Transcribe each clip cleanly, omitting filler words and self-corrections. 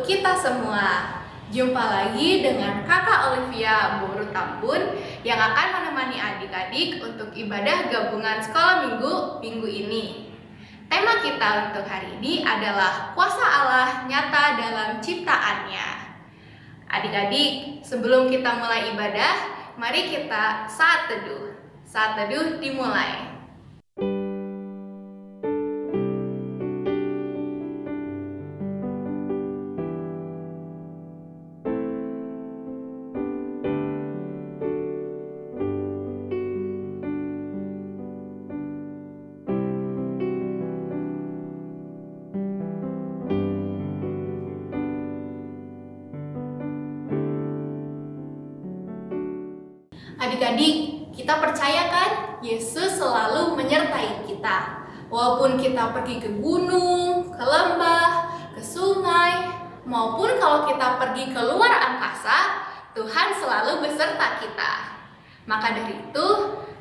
kita semua. Jumpa lagi dengan Kakak Olivia Boru Tambun yang akan menemani adik-adik untuk ibadah gabungan sekolah minggu ini. Tema kita untuk hari ini adalah kuasa Allah nyata dalam ciptaannya. Adik-adik, sebelum kita mulai ibadah, mari kita saat teduh. Saat teduh dimulai. Adik-adik, kita percaya kan Yesus selalu menyertai kita. Walaupun kita pergi ke gunung, ke lembah, ke sungai, maupun kalau kita pergi ke luar angkasa, Tuhan selalu beserta kita. Maka dari itu,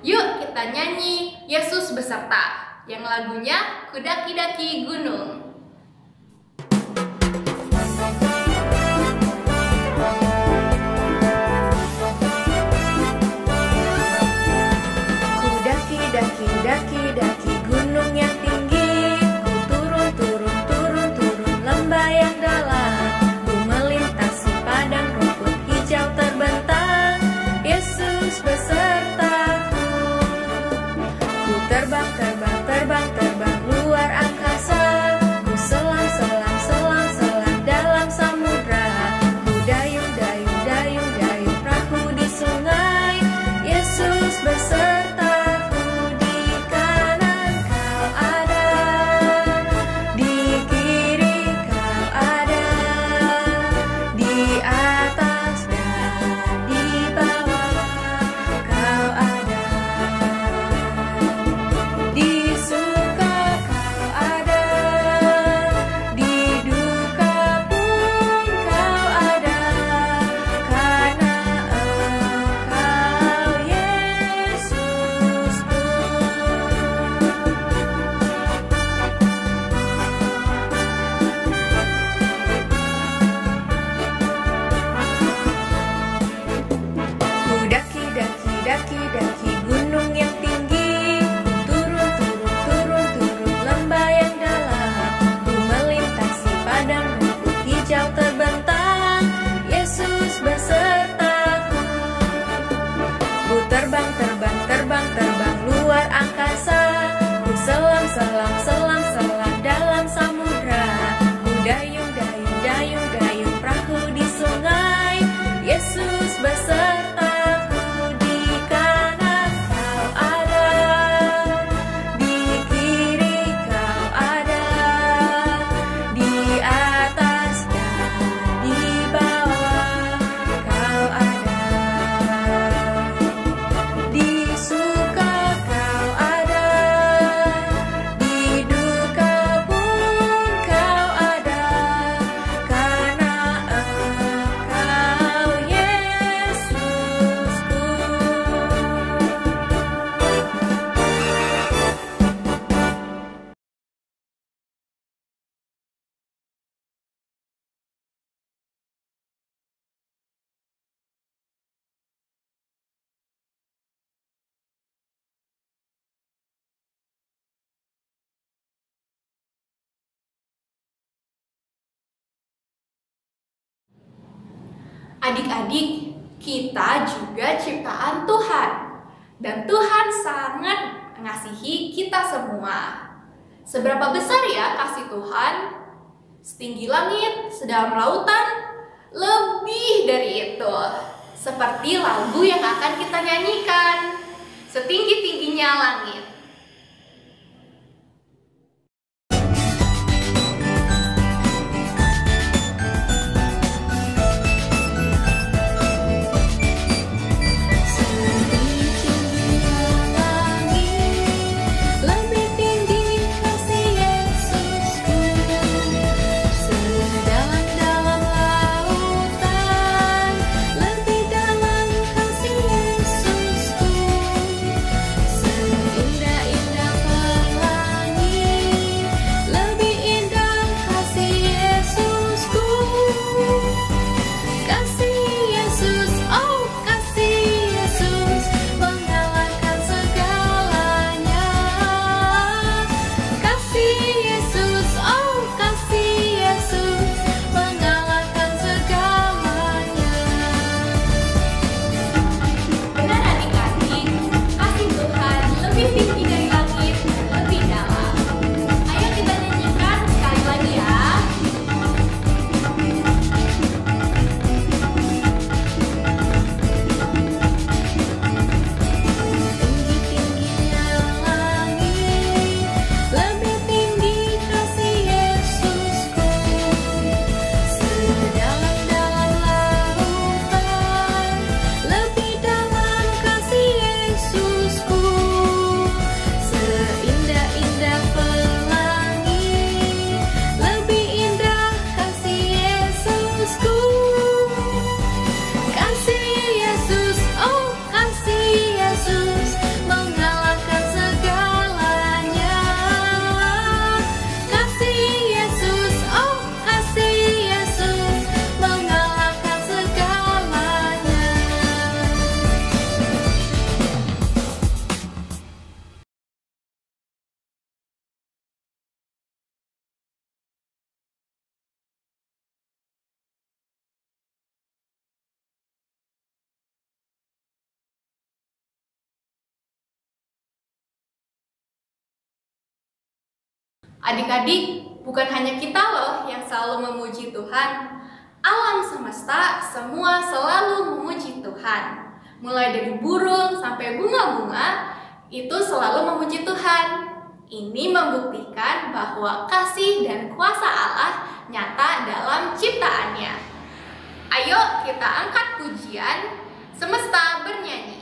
yuk kita nyanyi Yesus beserta, yang lagunya Kudaki-daki Gunung. Daki gunung yang tinggi, ku turun lembah yang dalam, ku melintasi padang rumput hijau terbentang, Yesus besertaku. Ku terbang luar angkasa, ku selam dalam samudra, ku dayung perahu di sungai, Yesus besertaku. Daki gunung yang tinggi, ku turun lembah yang dalam, ku melintasi padang rumput hijau terbentang, Yesus besertaku. Ku terbang luar angkasa, ku selam dalam samudra, ku dayung perahu di sungai, Yesus besertaku. Adik-adik, kita juga ciptaan Tuhan. Dan Tuhan sangat mengasihi kita semua. Seberapa besar ya kasih Tuhan? Setinggi langit, sedalam lautan, lebih dari itu. Seperti lagu yang akan kita nyanyikan, setinggi-tingginya langit. Indah Adik-adik, bukan hanya kita loh yang selalu memuji Tuhan. Alam semesta semua selalu memuji Tuhan. Mulai dari burung sampai bunga-bunga, itu selalu memuji Tuhan. Ini membuktikan bahwa kasih dan kuasa Allah nyata dalam ciptaannya. Ayo kita angkat pujian, semesta bernyanyi.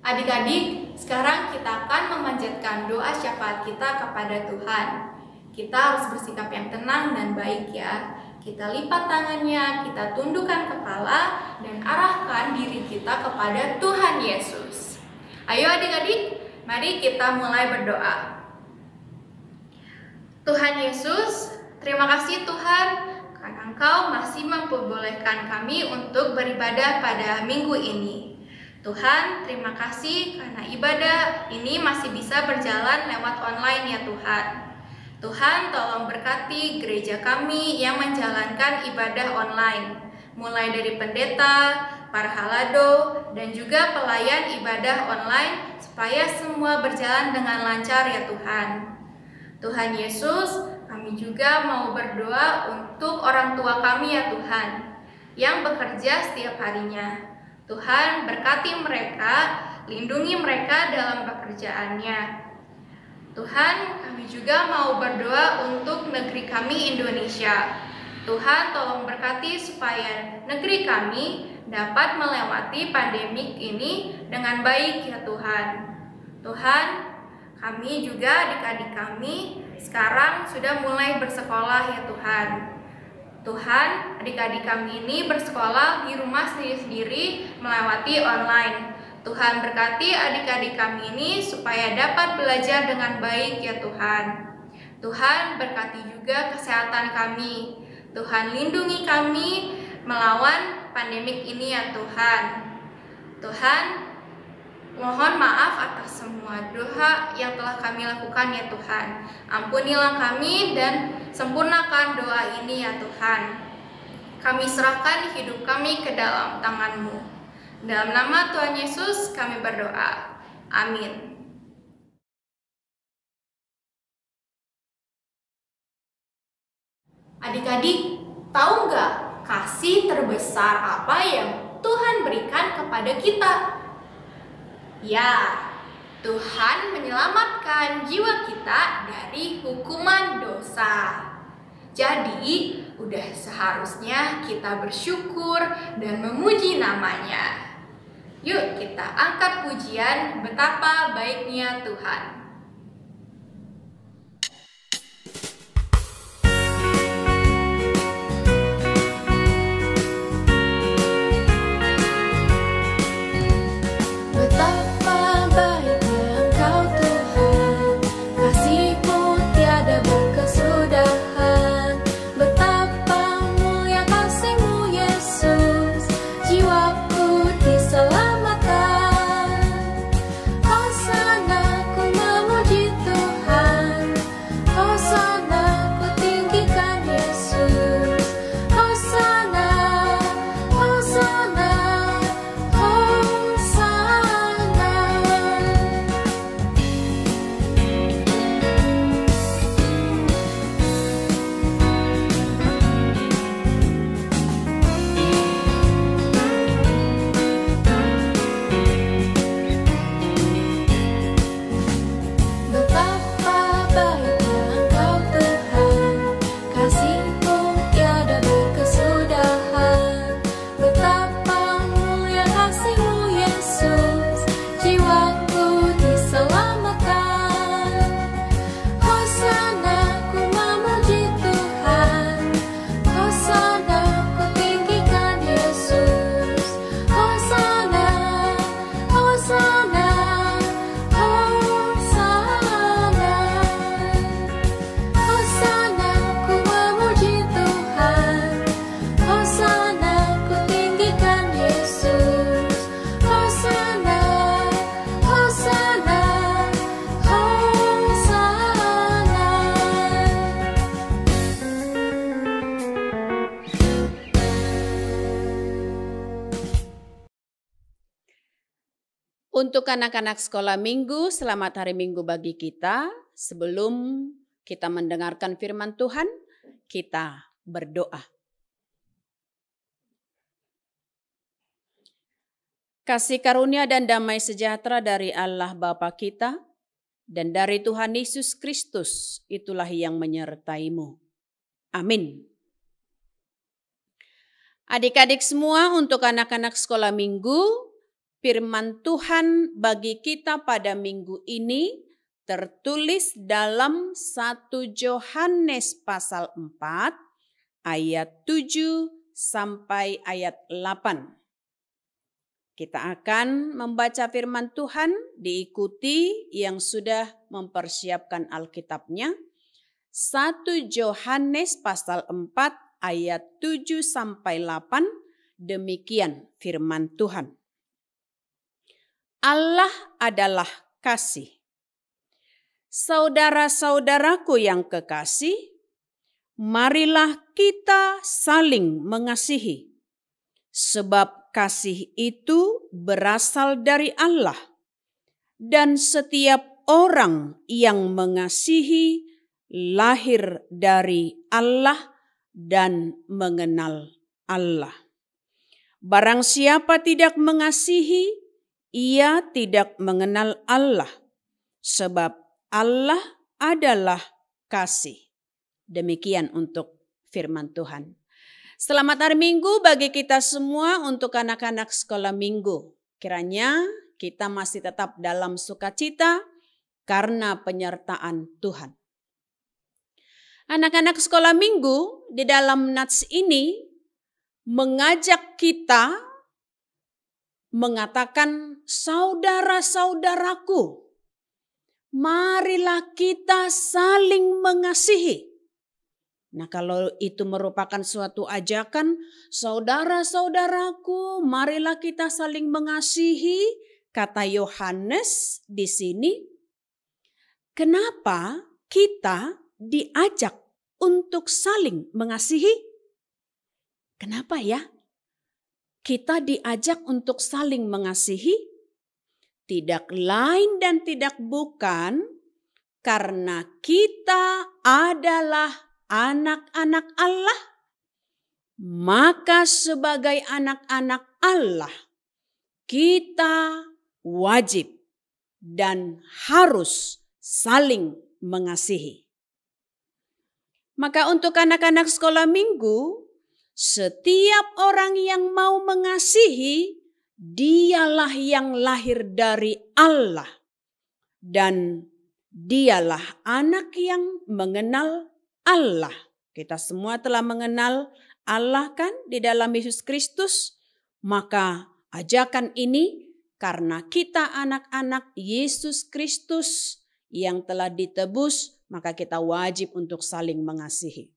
Adik-adik, sekarang kita akan memanjatkan doa syafaat kita kepada Tuhan. Kita harus bersikap yang tenang dan baik ya. Kita lipat tangannya, kita tundukkan kepala, dan arahkan diri kita kepada Tuhan Yesus. Ayo adik-adik, mari kita mulai berdoa. Tuhan Yesus, terima kasih Tuhan, karena Engkau masih memperbolehkan kami untuk beribadah pada minggu ini. Tuhan, terima kasih karena ibadah ini masih bisa berjalan lewat online ya Tuhan. Tuhan, tolong berkati gereja kami yang menjalankan ibadah online, mulai dari pendeta, para halado, dan juga pelayan ibadah online, supaya semua berjalan dengan lancar ya Tuhan. Tuhan Yesus, kami juga mau berdoa untuk orang tua kami ya Tuhan, yang bekerja setiap harinya. Tuhan, berkati mereka, lindungi mereka dalam pekerjaannya. Tuhan, kami juga mau berdoa untuk negeri kami Indonesia. Tuhan, tolong berkati supaya negeri kami dapat melewati pandemik ini dengan baik ya Tuhan. Tuhan, kami juga adik-adik kami sekarang sudah mulai bersekolah ya Tuhan. Tuhan, adik-adik kami ini bersekolah di rumah sendiri-sendiri melewati online. Tuhan berkati adik-adik kami ini supaya dapat belajar dengan baik ya Tuhan. Tuhan berkati juga kesehatan kami. Tuhan lindungi kami melawan pandemik ini ya Tuhan. Tuhan, mohon maaf atas semua doa yang telah kami lakukan ya Tuhan. Ampunilah kami dan sempurnakan doa ini ya Tuhan. Kami serahkan hidup kami ke dalam tangan-Mu. Dalam nama Tuhan Yesus kami berdoa. Amin. Adik-adik, tahu nggak kasih terbesar apa yang Tuhan berikan kepada kita? Ya, Tuhan menyelamatkan jiwa kita dari hukuman dosa. Jadi, udah seharusnya kita bersyukur dan memuji namanya. Yuk kita angkat pujian betapa baiknya Tuhan. Betapa baiknya Engkau Tuhan, kasih-Mu tiada berkesudahan. Betapa mulia kasih-Mu Yesus, jiwaku diselamatkan. Hosana ku memuji Tuhan, Hosana ku tinggikan Yesus. Hosana, Hosana, Hosana. Betapa baiknya Engkau Tuhan, kasih-Mu tiada berkesudahan. Betapa mulia kasih-Mu Yesus, jiwaku diselamatkan. Hosana ku memuji Tuhan, Hosana ku tinggikan Yesus. Hosana, Hosana, Hosana. Hosana ku memuji Tuhan, Hosana ku tinggikan Yesus. Hosana, Hosana, Hosana. Untuk anak-anak sekolah minggu, selamat hari minggu bagi kita. Sebelum kita mendengarkan firman Tuhan, kita berdoa. Kasih karunia dan damai sejahtera dari Allah Bapa kita dan dari Tuhan Yesus Kristus, itulah yang menyertai-Mu. Amin. Adik-adik semua, untuk anak-anak sekolah minggu, firman Tuhan bagi kita pada minggu ini tertulis dalam 1 Yohanes pasal 4 ayat 7 sampai ayat 8. Kita akan membaca firman Tuhan, diikuti yang sudah mempersiapkan Alkitabnya. 1 Yohanes pasal 4 ayat 7 sampai 8, demikian firman Tuhan. Allah adalah kasih. Saudara-saudaraku yang kekasih, marilah kita saling mengasihi, sebab kasih itu berasal dari Allah, dan setiap orang yang mengasihi lahir dari Allah dan mengenal Allah. Barang siapa tidak mengasihi, ia tidak mengenal Allah, sebab Allah adalah kasih. Demikian untuk firman Tuhan. Selamat hari Minggu bagi kita semua, untuk anak-anak sekolah minggu. Kiranya kita masih tetap dalam sukacita karena penyertaan Tuhan. Anak-anak sekolah minggu di dalam nats ini mengajak kita mengatakan, saudara-saudaraku, marilah kita saling mengasihi. Nah, kalau itu merupakan suatu ajakan, saudara-saudaraku, marilah kita saling mengasihi, kata Yohanes di sini. Kenapa kita diajak untuk saling mengasihi? Kenapa ya? Kita diajak untuk saling mengasihi? Tidak lain dan tidak bukan karena kita adalah anak-anak Allah. Maka sebagai anak-anak Allah, kita wajib dan harus saling mengasihi. Maka untuk anak-anak sekolah minggu, setiap orang yang mau mengasihi, dialah yang lahir dari Allah. Dan dialah anak yang mengenal Allah. Kita semua telah mengenal Allah kan di dalam Yesus Kristus. Maka ajakan ini karena kita anak-anak Yesus Kristus yang telah ditebus, maka kita wajib untuk saling mengasihi.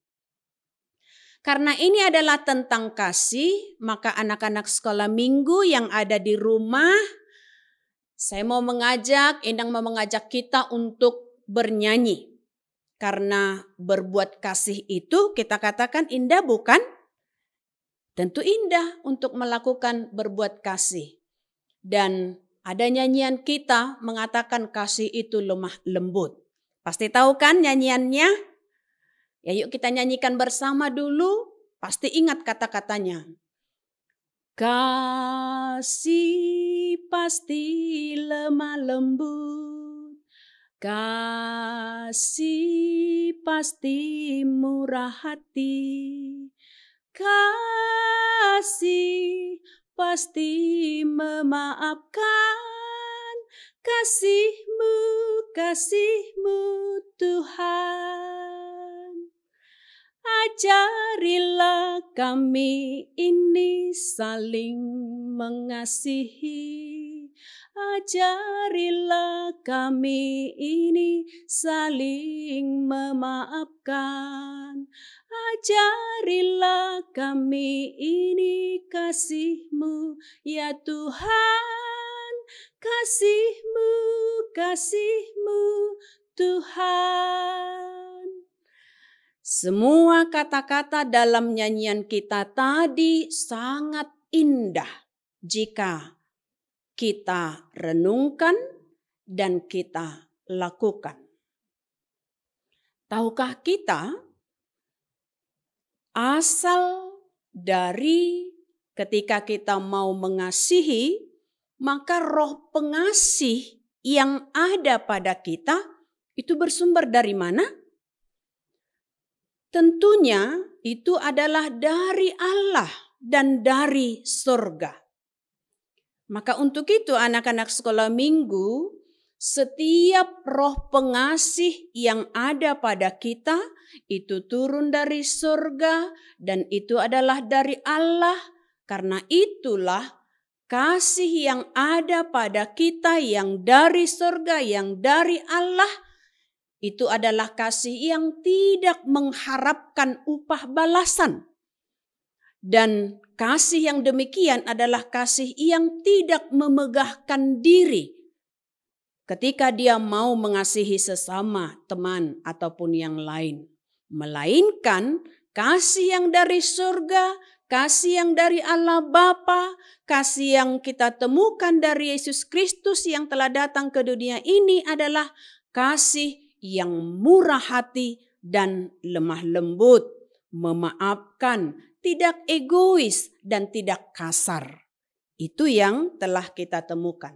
Karena ini adalah tentang kasih, maka anak-anak sekolah minggu yang ada di rumah, saya mau mengajak, Endang mau mengajak kita untuk bernyanyi. Karena berbuat kasih itu kita katakan indah bukan? Tentu indah untuk melakukan berbuat kasih. Dan ada nyanyian kita mengatakan kasih itu lemah lembut. Pasti tahu kan nyanyiannya? Ya yuk kita nyanyikan bersama dulu. Pasti ingat kata-katanya. Kasih pasti lemah lembut. Kasih pasti murah hati. Kasih pasti memaafkan. Kasih-Mu Tuhan. Ajarilah kami ini saling mengasihi. Ajarilah kami ini saling memaafkan. Ajarilah kami ini kasih-Mu ya Tuhan. Kasih-Mu Tuhan. Semua kata-kata dalam nyanyian kita tadi sangat indah jika kita renungkan dan kita lakukan. Tahukah kita asal dari ketika kita mau mengasihi, maka roh pengasih yang ada pada kita itu bersumber dari mana? Tentunya itu adalah dari Allah dan dari surga. Maka untuk itu anak-anak sekolah minggu, setiap roh pengasih yang ada pada kita itu turun dari surga dan itu adalah dari Allah. Karena itulah kasih yang ada pada kita yang dari surga, yang dari Allah, itu adalah kasih yang tidak mengharapkan upah balasan. Dan kasih yang demikian adalah kasih yang tidak memegahkan diri ketika dia mau mengasihi sesama teman ataupun yang lain. Melainkan kasih yang dari surga, kasih yang dari Allah Bapa, kasih yang kita temukan dari Yesus Kristus yang telah datang ke dunia ini adalah kasih yang murah hati dan lemah lembut, memaafkan, tidak egois dan tidak kasar. Itu yang telah kita temukan.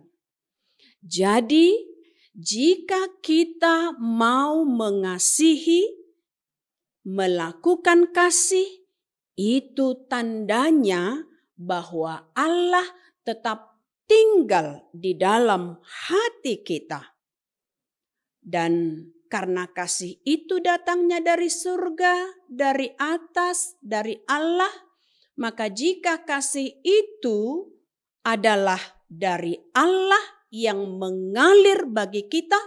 Jadi, jika kita mau mengasihi, melakukan kasih, itu tandanya bahwa Allah tetap tinggal di dalam hati kita. Dan karena kasih itu datangnya dari surga, dari atas, dari Allah, maka jika kasih itu adalah dari Allah yang mengalir bagi kita,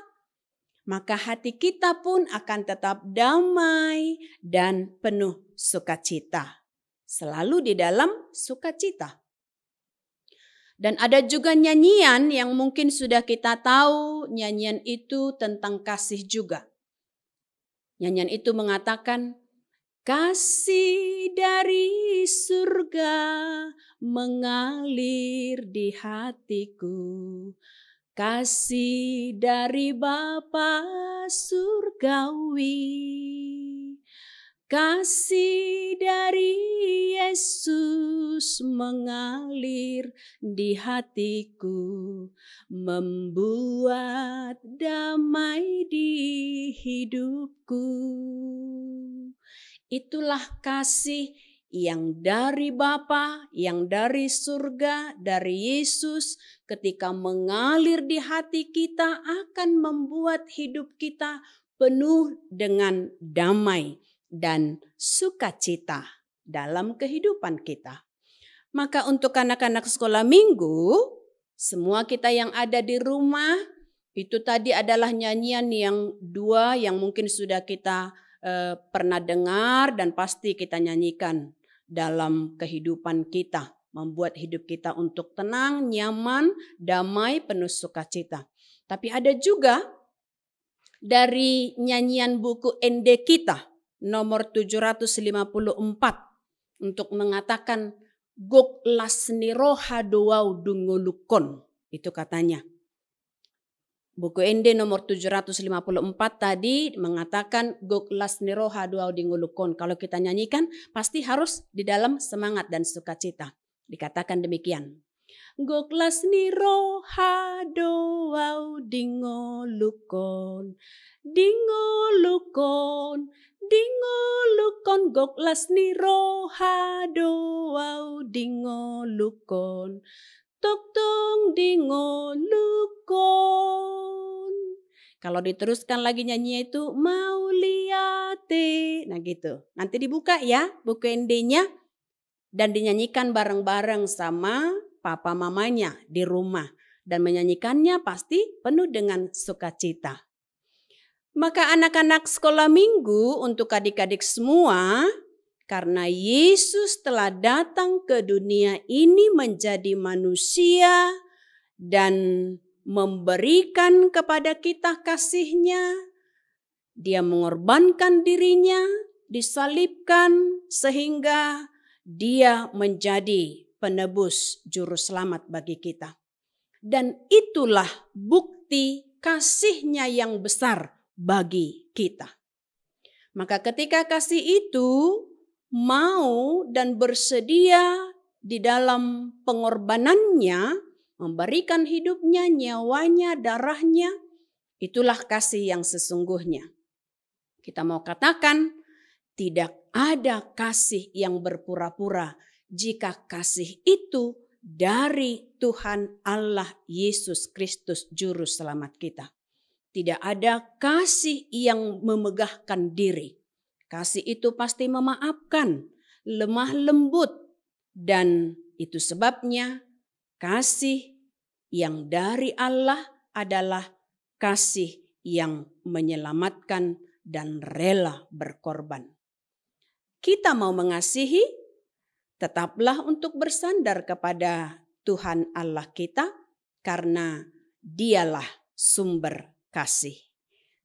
maka hati kita pun akan tetap damai dan penuh sukacita. Selalu di dalam sukacita. Dan ada juga nyanyian yang mungkin sudah kita tahu, nyanyian itu tentang kasih juga. Nyanyian itu mengatakan, kasih dari surga mengalir di hatiku. Kasih dari Bapa surgawi. Kasih dari Yesus mengalir di hatiku, membuat damai di hidupku. Itulah kasih yang dari Bapa, yang dari surga, dari Yesus, ketika mengalir di hati kita akan membuat hidup kita penuh dengan damai dan sukacita dalam kehidupan kita. Maka untuk anak-anak sekolah minggu, semua kita yang ada di rumah, itu tadi adalah nyanyian yang dua yang mungkin sudah kita pernah dengar dan pasti kita nyanyikan dalam kehidupan kita. Membuat hidup kita untuk tenang, nyaman, damai, penuh sukacita. Tapi ada juga dari nyanyian buku ND kita, nomor 754 untuk mengatakan gok lasni roha doau dungolukon. Itu katanya. Buku ND nomor 754 tadi mengatakan gok lasni roha doau dungolukon. Kalau kita nyanyikan pasti harus di dalam semangat dan sukacita. Dikatakan demikian. Gok lasni roha doau dingolukon. Dingolukon. Dingolukon gok lasni roha doau dingolukon. Tok tong dingolukon. Kalau diteruskan lagi nyanyi itu mau liate. Nah gitu. Nanti dibuka ya buku ND-nya dan dinyanyikan bareng-bareng sama papa mamanya di rumah. Dan menyanyikannya pasti penuh dengan sukacita. Maka anak-anak sekolah minggu untuk adik-adik semua, karena Yesus telah datang ke dunia ini menjadi manusia dan memberikan kepada kita kasih-Nya. Dia mengorbankan dirinya, disalibkan sehingga Dia menjadi penebus juru selamat bagi kita. Dan itulah bukti kasih-Nya yang besar bagi kita. Maka ketika kasih itu mau dan bersedia di dalam pengorbanannya, memberikan hidupnya, nyawanya, darahnya, itulah kasih yang sesungguhnya. Kita mau katakan tidak ada kasih yang berpura-pura jika kasih itu dari Tuhan Allah Yesus Kristus Juru Selamat kita. Tidak ada kasih yang memegahkan diri. Kasih itu pasti memaafkan, lemah lembut. Dan itu sebabnya kasih yang dari Allah adalah kasih yang menyelamatkan dan rela berkorban. Kita mau mengasihi, tetaplah untuk bersandar kepada Tuhan Allah kita karena Dialah sumber kasih.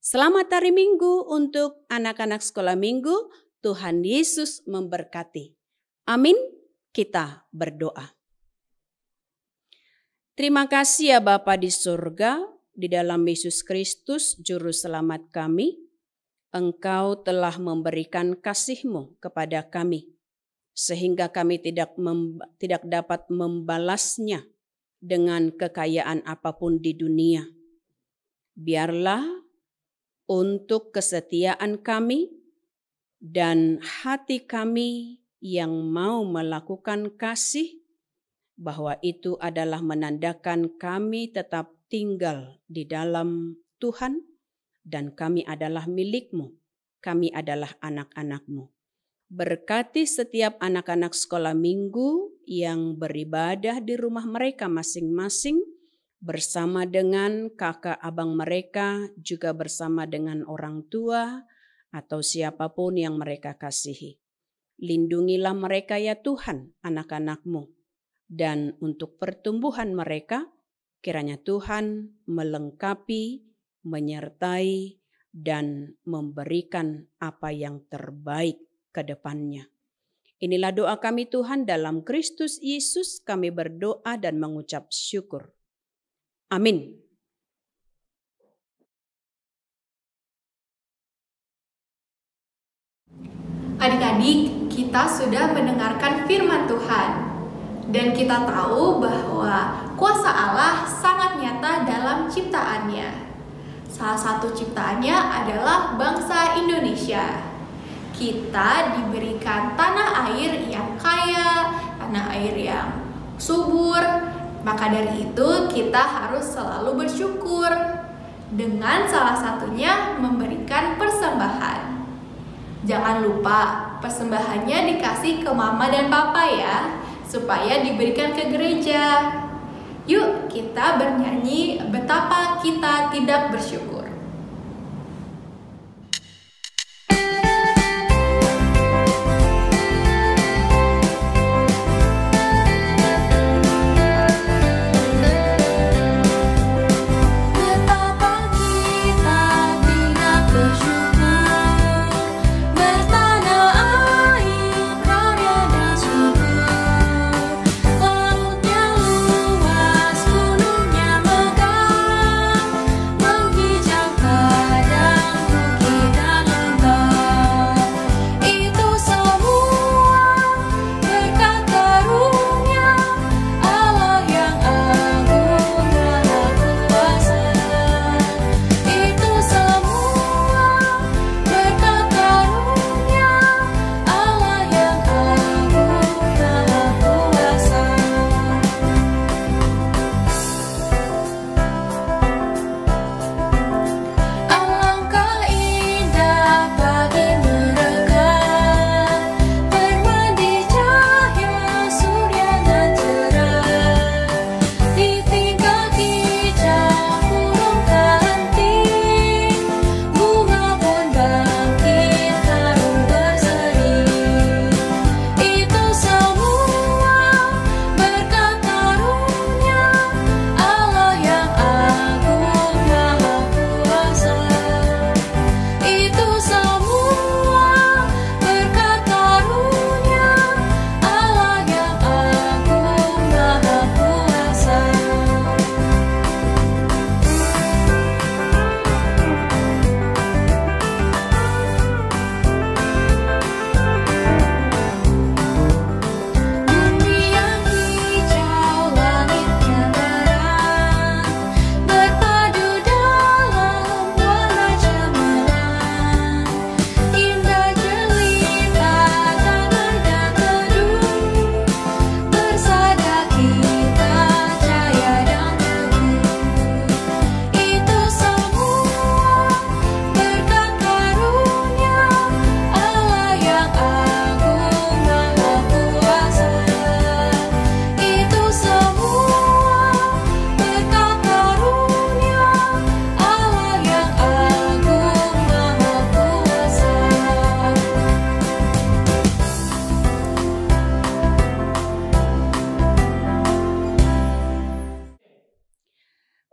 Selamat hari Minggu untuk anak-anak sekolah minggu. Tuhan Yesus memberkati. Amin. Kita berdoa. Terima kasih ya Bapa di surga, di dalam Yesus Kristus Juru Selamat kami. Engkau telah memberikan kasih-Mu kepada kami. Sehingga kami tidak dapat membalasnya dengan kekayaan apapun di dunia. Biarlah untuk kesetiaan kami dan hati kami yang mau melakukan kasih, bahwa itu adalah menandakan kami tetap tinggal di dalam Tuhan dan kami adalah milik-Mu, kami adalah anak-anak-Mu. Berkati setiap anak-anak sekolah minggu yang beribadah di rumah mereka masing-masing bersama dengan kakak abang mereka, juga bersama dengan orang tua atau siapapun yang mereka kasihi. Lindungilah mereka ya Tuhan, anak-anak-Mu. Dan untuk pertumbuhan mereka, kiranya Tuhan melengkapi, menyertai, dan memberikan apa yang terbaik ke depannya. Inilah doa kami Tuhan, dalam Kristus Yesus kami berdoa dan mengucap syukur. Amin. Adik-adik, kita sudah mendengarkan firman Tuhan. Dan kita tahu bahwa kuasa Allah sangat nyata dalam ciptaannya. Salah satu ciptaannya adalah bangsa Indonesia. Kita diberikan tanah air yang kaya, tanah air yang subur. Maka dari itu kita harus selalu bersyukur. Dengan salah satunya memberikan persembahan. Jangan lupa persembahannya dikasih ke mama dan papa ya, supaya diberikan ke gereja. Yuk kita bernyanyi betapa kita tidak bersyukur.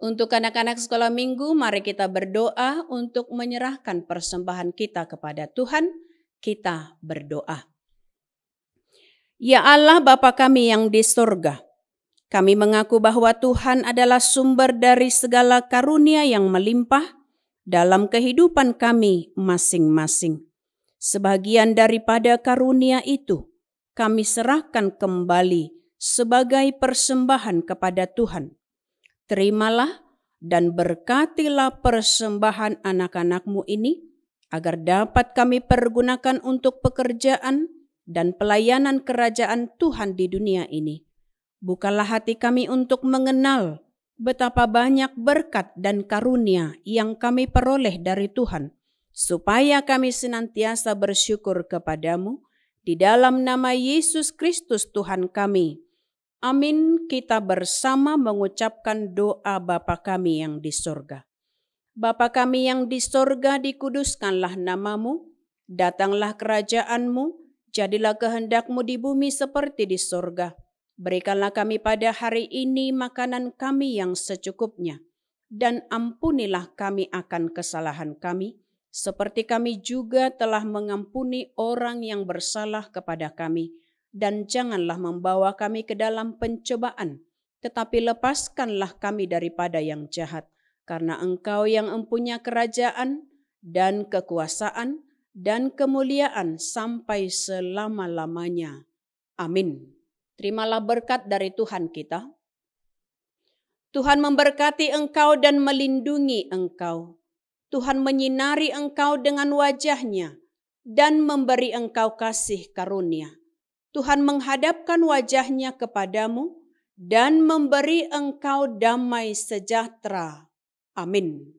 Untuk anak-anak sekolah minggu, mari kita berdoa untuk menyerahkan persembahan kita kepada Tuhan. Kita berdoa. Ya Allah Bapa kami yang di surga, kami mengaku bahwa Tuhan adalah sumber dari segala karunia yang melimpah dalam kehidupan kami masing-masing. Sebagian daripada karunia itu kami serahkan kembali sebagai persembahan kepada Tuhan. Terimalah dan berkatilah persembahan anak-anak-Mu ini, agar dapat kami pergunakan untuk pekerjaan dan pelayanan kerajaan Tuhan di dunia ini. Bukalah hati kami untuk mengenal betapa banyak berkat dan karunia yang kami peroleh dari Tuhan, supaya kami senantiasa bersyukur kepada-Mu Di dalam nama Yesus Kristus Tuhan kami. Amin. Kita bersama mengucapkan doa Bapa kami yang di sorga. Bapa kami yang di sorga, dikuduskanlah namamu, datanglah kerajaanmu, jadilah kehendak-Mu di bumi seperti di sorga. Berikanlah kami pada hari ini makanan kami yang secukupnya, dan ampunilah kami akan kesalahan kami, seperti kami juga telah mengampuni orang yang bersalah kepada kami. Dan janganlah membawa kami ke dalam pencobaan, tetapi lepaskanlah kami daripada yang jahat. Karena Engkau yang empunya kerajaan dan kekuasaan dan kemuliaan sampai selama-lamanya. Amin. Terimalah berkat dari Tuhan kita. Tuhan memberkati engkau dan melindungi engkau. Tuhan menyinari engkau dengan wajah-Nya dan memberi engkau kasih karunia. Tuhan menghadapkan wajah-Nya kepadamu dan memberi engkau damai sejahtera. Amin.